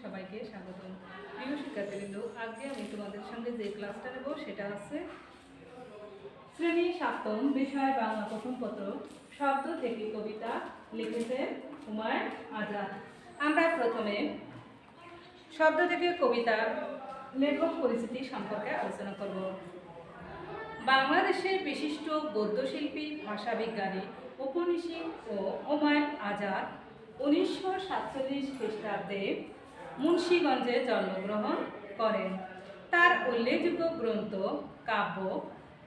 সবাইকে স্বাগতম। প্রিয় শিক্ষার্থীবৃন্দ, আজকে আমি তোমাদের সঙ্গে যে ক্লাসটা নেব সেটা হচ্ছে শ্রেণী সপ্তম, বিষয় বাংলা প্রথম পত্র, শব্দ থেকে কবিতা, লিখেছেন হুমায়ুন আজাদ। আমরা প্রথমে শব্দ থেকে কবিতা লেখক পরিচিতি সম্পর্কে আলোচনা করব। বাংলাদেশের বিশিষ্ট গদ্যশিল্পী, ভাষাবিজ্ঞানী, ঔপন্যাসিক ও হুমায়ুন আজাদ 1947 খ্রিস্টাব্দে মুন্সিগঞ্জে জন্মগ্রহণ করেন। তার উল্লেখযোগ্য গ্রন্থ কাব্য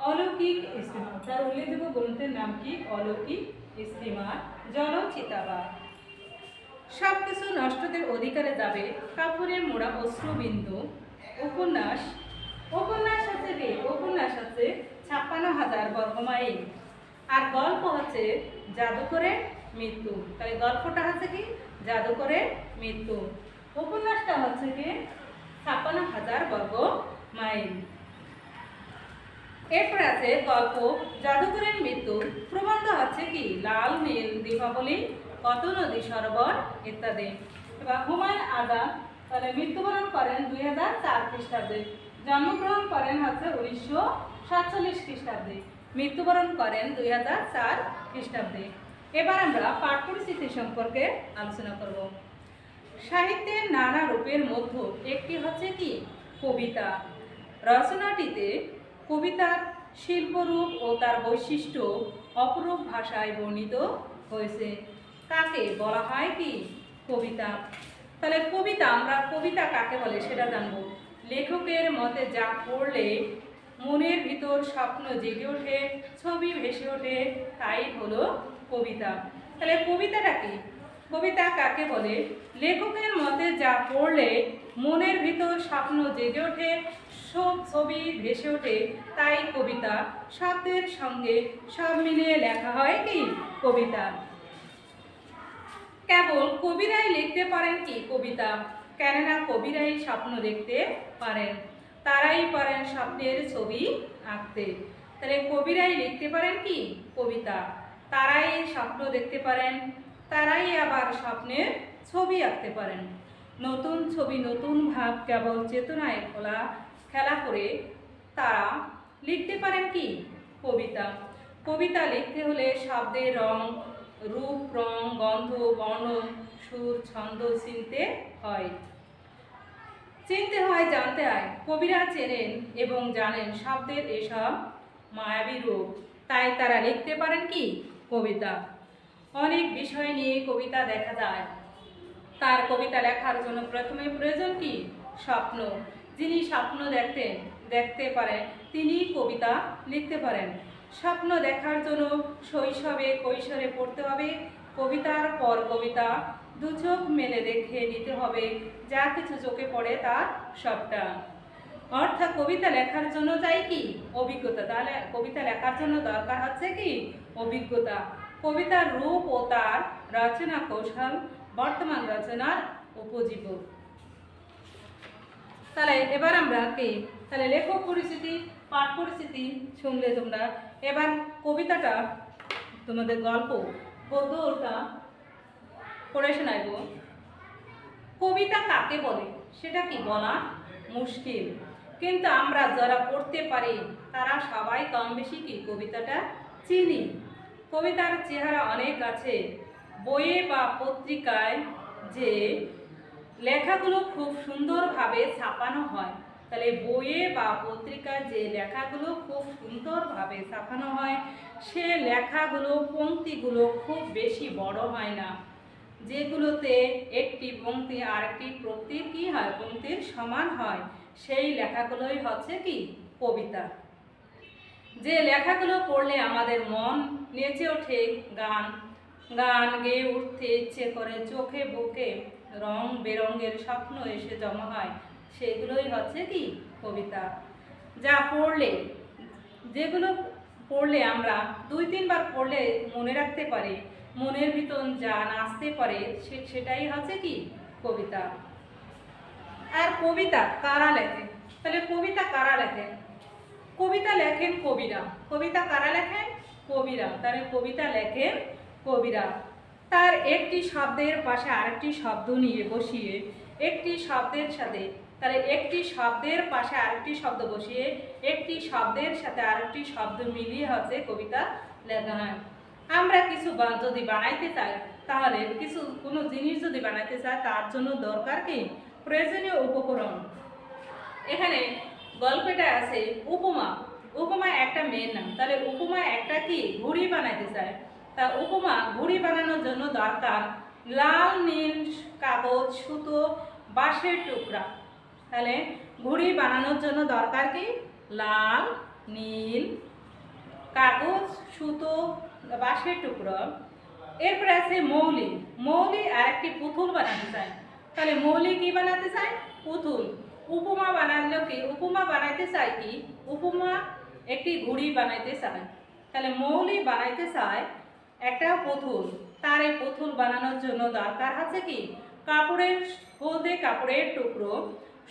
অলৌকিক স্টিমার। তার উল্লেখযোগ্য গ্রন্থের নাম কি? অলৌকিক স্টিমার, জলচিতাবার, সবকিছু নষ্টদের অধিকারে যাবে, কাপড়ে মোড়া অশ্রুবিন্দু, উপন্যাস। উপন্যাস হচ্ছে কি? উপন্যাস হচ্ছে 56,000 বর্গমাইল। আর গল্প হচ্ছে জাদুকরের মৃত্যু। তাহলে গল্পটা হচ্ছে কি? জাদুকরের মৃত্যু। উপন্যাসটা হচ্ছে কি 56,000 বর্গমাইল। এরপর আছে গল্প জাদুকরের মৃত্যু। প্রবন্ধ হচ্ছে কি? লাল নীল দীপাবলি, কত নদী সরোবর ইত্যাদি। এবার হুমায়ুন আজাদ তাহলে মৃত্যুবরণ করেন 2004 খ্রিস্টাব্দে, জন্মগ্রহণ করেন হচ্ছে 1947 খ্রিস্টাব্দে, মৃত্যুবরণ করেন 2004 খ্রিস্টাব্দে। এবার আমরা পাঠ পরিস্থিতি সম্পর্কে আলোচনা করব। সাহিত্যের নানা রূপের মধ্যে একটি হচ্ছে কি? কবিতা। রচনাটিতে কবিতার শিল্পরূপ ও তার বৈশিষ্ট্য অপরূপ ভাষায় বর্ণিত হয়েছে। কাকে বলা হয় কি? কবিতা। তাহলে কবিতা, আমরা কবিতা কাকে বলে সেটা জানবো। লেখকের মতে যা পড়লে মনের ভিতর স্বপ্ন জেগে ওঠে, ছবি ভেসে ওঠে, তাই হলো কবিতা। তাহলে কবিতাটা কি? কবিতা কাকে বলে? লেখকের মতে যা পড়লে মনের ভিতর স্বপ্ন জেগে ওঠে, সব ছবি ভেসে ওঠে, তাই কবিতা। শব্দের সঙ্গে সব মিলিয়ে লেখা হয় কি? কবিতা। কেবল কবিরাই লিখতে পারেন কি? কবিতা। কেননা কবিরাই স্বপ্ন দেখতে পারেন, তারাই পারেন স্বপ্নের ছবি আঁকতে। তাহলে কবিরাই লিখতে পারেন কি? কবিতা। তারাই স্বপ্ন দেখতে পারেন, তারাই আবার স্বপ্নের ছবি আঁকতে পারেন। নতুন ছবি, নতুন ভাব কেবল চেতনায় খেলা করে তারা লিখতে পারেন কি? কবিতা। কবিতা লিখতে হলে শব্দের রং, রূপ, রং, গন্ধ, বর্ণ, সুর, ছন্দ চিনতে হয়, জানতে হয়। কবিরা চেনেন এবং জানেন শব্দের এসব মায়াবী রূপ, তাই তারা লিখতে পারেন কি? কবিতা। অনেক বিষয় নিয়ে কবিতা দেখা যায়। তার কবিতা লেখার জন্য প্রথমে প্রয়োজন কি? স্বপ্ন। যিনি স্বপ্ন দেখতে পারেন তিনি কবিতা লিখতে পারেন। স্বপ্ন দেখার জন্য শৈশবে কৈশোরে পড়তে হবে কবিতার পর কবিতা, দু চোখ মেলে দেখে নিতে হবে যা কিছু চোখে পড়ে তার সবটা। অর্থাৎ কবিতা লেখার জন্য চাই কি? অভিজ্ঞতা। তাহলে কবিতা লেখার জন্য দরকার হচ্ছে কি? অভিজ্ঞতা। কবিতার রূপ ও তার রচনা কৌশল বর্তমান রচনার উপজীবক। তাহলে এবার আমরা কি? তাহলে লেখক পরিচিতি, পাঠ পরিচিতি শুনলে তোমরা। এবার কবিতাটা তোমাদের গল্প গদ্যটা পড়ে শোনাইব। কবিতা কাকে বলে সেটা কি বলা মুশকিল, কিন্তু আমরা যারা পড়তে পারি তারা সবাই কম বেশি কি কবিতাটা চিনি। কবিতার চেহারা অনেক আছে। বইয়ে বা পত্রিকায় যে লেখাগুলো খুব সুন্দরভাবে ছাপানো হয়, তাহলে বইয়ে বা পত্রিকায় যে লেখাগুলো খুব সুন্দরভাবে ছাপানো হয় সে লেখাগুলো, পংক্তিগুলো খুব বেশি বড় হয় না। যেগুলোতে একটি পংক্তি আর একটি পংক্তির কি হয়? পংক্তির সমান হয়, সেই লেখাগুলোই হচ্ছে কি? কবিতা। যে লেখাগুলো পড়লে আমাদের মন নেচে ওঠে, গান গান গেয়ে উঠতে ইচ্ছে করে, চোখে বুকে রং বেরঙের স্বপ্ন এসে জমা হয়, সেগুলোই হচ্ছে কি? কবিতা। যা পড়লে, যেগুলো পড়লে আমরা 2-3 বার পড়লে মনে রাখতে পারি, মনের ভিতর যা নাচতে পারে সেটাই হচ্ছে কি? কবিতা। আর কবিতা কারা লেখে? তাহলে কবিতা কারা লেখেন? কবিতা লেখেন কবিরা। কবিতা কারা লেখেন? কবিরা। তাহলে কবিতা লেখেন কবিরা। তার একটি শব্দের পাশে আরেকটি শব্দ নিয়ে বসিয়ে একটি শব্দের সাথে, তাহলে একটি শব্দের পাশে আরেকটি শব্দ বসিয়ে একটি শব্দের সাথে আরেকটি শব্দ মিলিয়ে হচ্ছে কবিতা লেখা হয়। আমরা কিছু যদি বানাইতে চাই, তাহলে কোনো জিনিস যদি বানাইতে চাই তার জন্য দরকার কি প্রয়োজনীয় উপকরণ। এখানে গল্পটা আছে উপমা। উপমা একটা মেয়ের নাম, তাহলে উপমা একটা কি ঘুড়ি বানাইতে চায়। তা উপমা ঘুড়ি বানানোর জন্য দরকার লাল নীল কাগজ, সুতো, বাঁশের টুকরা। তাহলে ঘুড়ি বানানোর জন্য দরকার কি লাল নীল কাগজ, সুতো, বাঁশের টুকরো। এরপরে আছে মৌলি। মৌলি আর একটি পুতুল বানাতে চায়। তাহলে মৌলি কি বানাতে চায় পুতুল। উপমা বানালেও কি উপমা বানাইতে চায় কি উপমা একটি ঘুড়ি বানাইতে চায়। তাহলে মৌলি বানাইতে চায় একটা পুতুল। তার এই পুতুল বানানোর জন্য দরকার আছে কি কাপড়ের হলদে কাপড়ের টুকরো,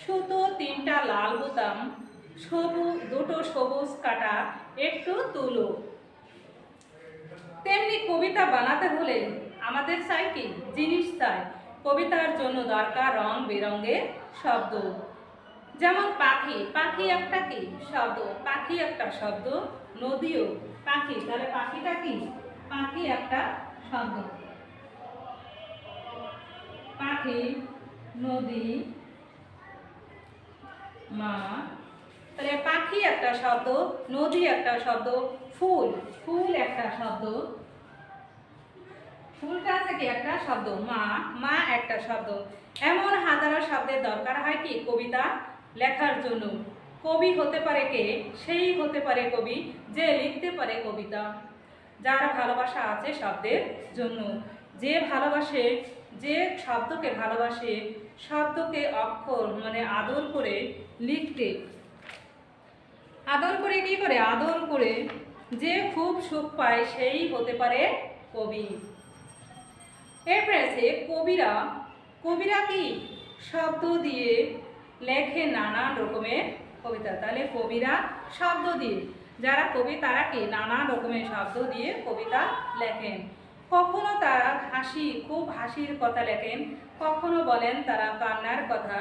সুতো 3টা লাল বোতাম, দুটো সবুজ কাটা, একটু তুলো। তেমনি কবিতা বানাতে হলে আমাদের চাই কি জিনিস চাই। কবিতার জন্য দরকার রং বেরঙের শব্দ। যেমন পাখি, পাখি একটা কি শব্দ, পাখি একটা শব্দ। নদীও পাখি, তাহলে পাখিটা কি পাখি একটা শব্দ। পাখি, নদী, মা, তাহলে পাখি একটা শব্দ, নদী একটা শব্দ, ফুল, ফুল একটা শব্দ। ফুলটা আছে কি একটা শব্দ, মা, মা একটা শব্দ। এমন হাজারো শব্দের দরকার হয় কি কবিতা লেখার জন্য। কবি হতে পারে কে, সেই হতে পারে কবি যে লিখতে পারে কবিতা, যার ভালোবাসা আছে শব্দের জন্য, যে ভালোবাসে, যে শব্দকে ভালোবাসে, শব্দকে অক্ষর মানে আদর করে লিখতে, আদর করে কি করে আদর করে যে খুব সুখ পায় সেই হতে পারে কবি। এরপরে আছে কবিরা। কবিরা কি শব্দ দিয়ে লেখে নানান রকমের কবিতা। তাহলে কবিরা শব্দ দিয়ে, যারা কবি তারা কি নানান রকমের শব্দ দিয়ে কবিতা লেখেন। কখনো তারা খুব হাসির কথা লেখেন, কখনো বলেন তারা কান্নার কথা,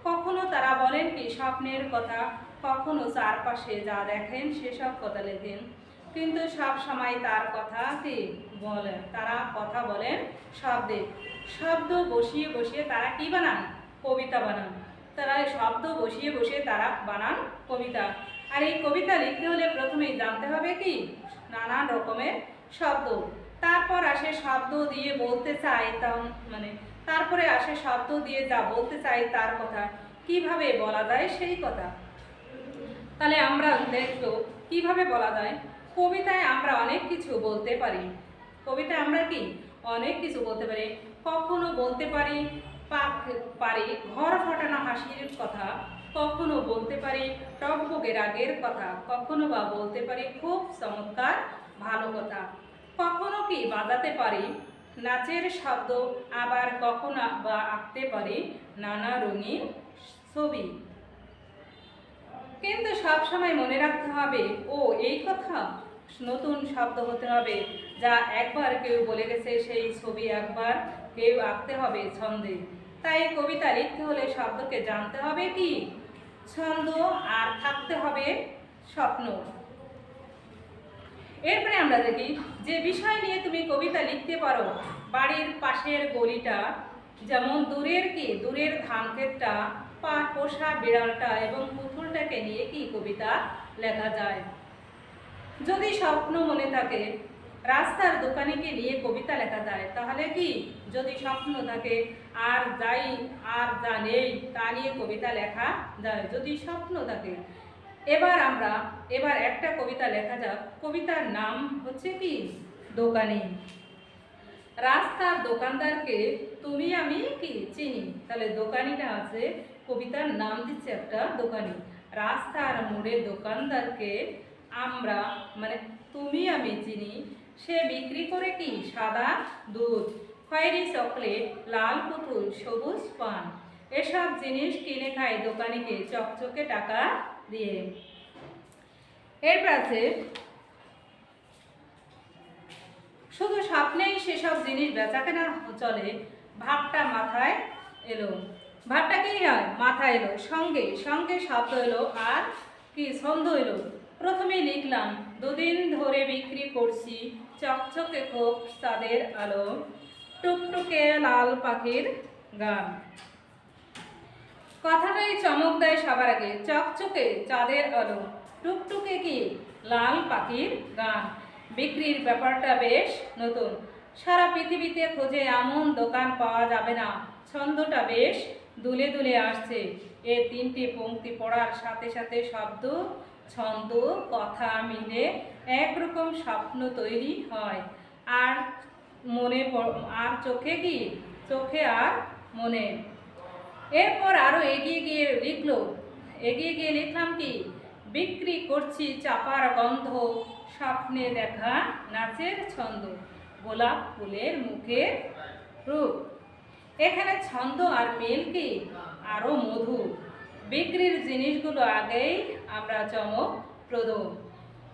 কখনো তারা বলেন কি স্বপ্নের কথা, কখনো চারপাশে যা দেখেন সেসব কথা লেখেন। কিন্তু সব সময় তার কথা কি বলেন, তারা কথা বলেন শব্দে। শব্দ বসিয়ে বসিয়ে তারা কি বানান কবিতা বানান। তারা শব্দ বসিয়ে বসিয়ে তারা বানান কবিতা। আর এই কবিতা লিখতে হলে প্রথমেই জানতে হবে কি নানান রকমের শব্দ। তারপর আসে শব্দ দিয়ে বলতে চাই মানে তারপরে আসে শব্দ দিয়ে যা বলতে চাই তার কথা কিভাবে বলা যায় সেই কথা। তাহলে আমরা দেখবো কিভাবে বলা যায়। কবিতায় আমরা অনেক কিছু বলতে পারি। কবিতায় আমরা কি অনেক কিছু বলতে পারি। কখনো বলতে পারি ঘর ফাটানো হাসির কথা, কখনো বলতে পারি টকবগে রাগের কথা, কখনো বা বলতে পারি খুব চমৎকার ভালো কথা, কখনো কি বাজাতে পারি নাচের শব্দ, আবার কখনো বা আঁকতে পারি নানা রঙিন ছবি। কিন্তু সব সময় মনে রাখতে হবে ও এই কথা নতুন শব্দ হতে হবে, যা একবার কেউ বলে গেছে সেই ছবি একবার কেউ আঁকতে হবে ছন্দে। তাই কবিতা লিখতে হলে শব্দকে জানতে হবে কি ছন্দ, আর থাকতে হবে স্বপ্ন। এরপরে আমরা দেখি যে বিষয় নিয়ে তুমি কবিতা লিখতে পারো। বাড়ির পাশের গলিটা, যেমন দূরের ধান ক্ষেতটা, পোষা বিড়ালটা এবং পুতুলটাকে নিয়ে কি কবিতা লেখা যায়। যদি স্বপ্ন মনে থাকে রাস্তার দোকানিকে নিয়ে কবিতা লেখা যায়। তাহলে কি যদি স্বপ্ন থাকে আর যা নেই তা নিয়ে কবিতা লেখা যায় যদি স্বপ্ন থাকে। এবার একটা কবিতা লেখা যাক। কবিতার নাম হচ্ছে কি দোকানি। রাস্তার দোকানদারকে তুমি আমি কি চিনি। তাহলে দোকানিটা আছে, কবিতার নাম দিচ্ছে একটা দোকানি। রাস্তার মোড়ে দোকানদারকে আমরা মানে তুমি আমি চিনি। সে বিক্রি করে কি সাদা দুধ, খয়েরি চকলেট, লাল পুতুল, সবুজ পান। এসব জিনিস কিনে খায় দোকানিকে চকচকে টাকা দিয়ে। এরপর আছে শুধু স্বপ্নেই সেসব জিনিস বেচাকেনা চলে, ভাবটা মাথায় এলো। ভাবটা কি হয়, মাথা এলো, সঙ্গে সঙ্গে শব্দ এলো, আর কি ছন্দ এলো। প্রথমে লিখলাম, দুদিন ধরে বিক্রি করছি চকচকে খোপ চাঁদের আলো, টুকটুকে লাল পাখির গান। কথাটাই চমক দেয় সবার আগে, চকচকে চাঁদের আলো, টুকটুকে কি লাল পাখির গান। বিক্রির ব্যাপারটা বেশ নতুন, সারা পৃথিবীতে খোঁজে এমন দোকান পাওয়া যাবে না। ছন্দটা বেশ দুলে দুলে আসছে, এ তিনটি পংক্তি পড়ার সাথে সাথে শব্দ, ছন্দ, কথা মিলে একরকম স্বপ্ন তৈরি হয়। আর মনে আর চোখে কি, চোখে আর মনে। এরপর আরো এগিয়ে গিয়ে লিখলাম কি, বিক্রি করছি চাপার গন্ধ, স্বপ্নে দেখা নাচের ছন্দ, গোলাপ ফুলের মুখের রূপ। এখানে ছন্দ আর মিল কি আরো মধুর। বিক্রির জিনিসগুলো আগেই আমরা চমকপ্রদ,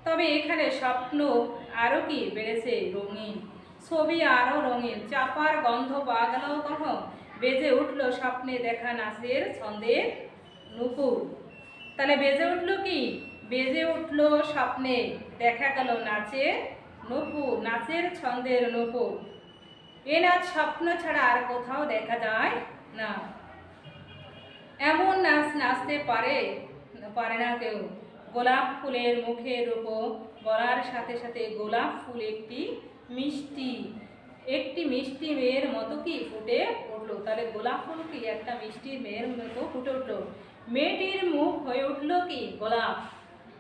তবে এখানে স্বপ্ন আরো কি বেড়েছে রঙিন, ছবি আরো রঙিন। চাপার গন্ধ পাওয়া গেল কখন, বেজে উঠলো স্বপ্নে দেখা নাচের ছন্দের নুপুর। তাহলে বেজে উঠলো কি, বেজে উঠলো স্বপ্নে দেখা গেল নাচের নুপুর, নাচের ছন্দের নুপুর। এ নাচ স্বপ্ন ছাড়া আর কোথাও দেখা যায় না। এমন নাচ নাচতে পারে না কেউ। গোলাপ ফুলের মুখের উপর বলার সাথে সাথে গোলাপ ফুল একটি মিষ্টি মেয়ের মতো কি ফুটে উঠলো। তাহলে গোলাপ ফুল কি একটা মিষ্টি মেয়ের মতো ফুটে উঠলো। মেয়েটির মুখ হয়ে উঠলো কি গোলাপ,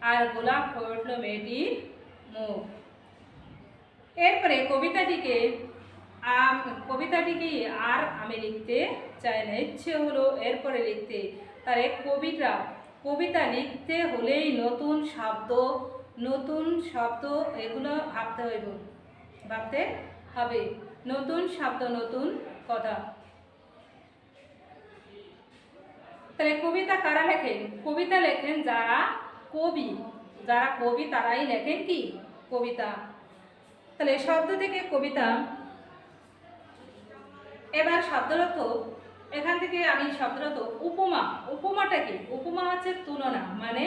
আর গোলাপ হয়ে উঠলো মেয়েটির মুখ। এরপরে কবিতাটিকে আর আমি লিখতে চাই না, ইচ্ছে হলো এরপরে লিখতে। তাহলে কবিতা লিখতে হলেই নতুন শব্দ এগুলো ভাবতে হবে, নতুন শব্দ, নতুন কথা। তাহলে কবিতা কারা লেখেন, কবিতা লেখেন যারা কবি তারাই লেখেন কি কবিতা। তাহলে শব্দ থেকে কবিতা। এবার শব্দরথ, এখান থেকে আমি শব্দরথ উপমাটা কি, উপমা হচ্ছে তুলনা, মানে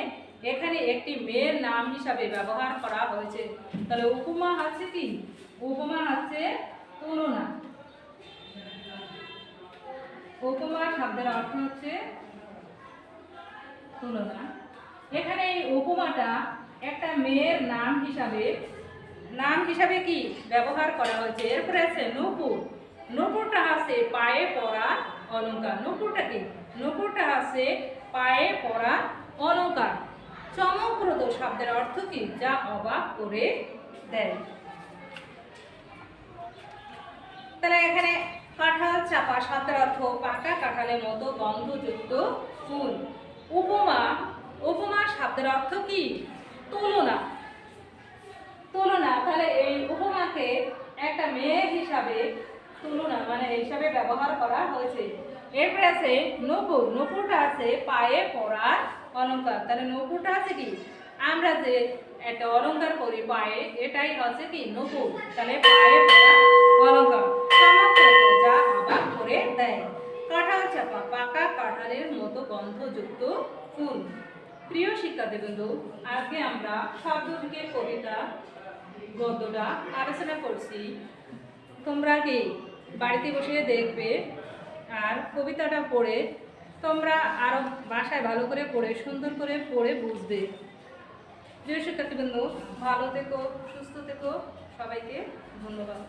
এখানে একটি মেয়ের নাম হিসাবে ব্যবহার করা হয়েছে। তাহলে উপমা হচ্ছে কি, উপমা হচ্ছে তুলনা। উপমা শব্দের অর্থ হচ্ছে তুলনা। এখানে এই উপমাটা একটা মেয়ের নাম হিসাবে কি ব্যবহার করা হয়েছে। এরপরে আছে নূপুর। নূপুরটা আছে পায়ে পরা অলংকার। নূপুরটা কি, নূপুরটা আছে পায়ে পরা অলংকার। চমকপ্রদ শব্দের অর্থ কি, যা অবাক করে দেয়। তাহলে এখানে কাঁঠাল চাপা শব্দের অর্থ পাকা কাঁঠালের মতো গন্ধযুক্ত ফুল। উপমা শব্দের অর্থ কি, তুলনা। তাহলে এই উপমাকে একটা মেয়ে হিসাবে তুলনা মানে হিসাবে ব্যবহার করা হয়েছে। এরপরে আছে নূপুর। নূপুরটা আছে পায়ে পরার অলংকার। তাহলে নূপুরটা আছে কি, আমরা যে একটা অলংকার করি পায়ে, এটাই হচ্ছে কি নূপুর। তাহলে পায়ে পরা অলংকার, যা অবাক করে দেয়। কাঁঠাল চাপা পাকা কাঁঠালের মতো গন্ধযুক্ত ফুল। প্রিয় শিক্ষার্থীবৃন্দু, আজকে আমরা শব্দ থেকে কবিতা গদ্যটা আলোচনা করছি। তোমরা কি বাড়িতে বসে দেখবে আর কবিতাটা পড়ে তোমরা আরো বাসায় ভালো করে পড়ে সুন্দর করে পড়ে বুঝবে। প্রিয় শিক্ষার্থীবৃন্দু, ভালো থেকো, সুস্থ থেকো, সবাইকে ধন্যবাদ।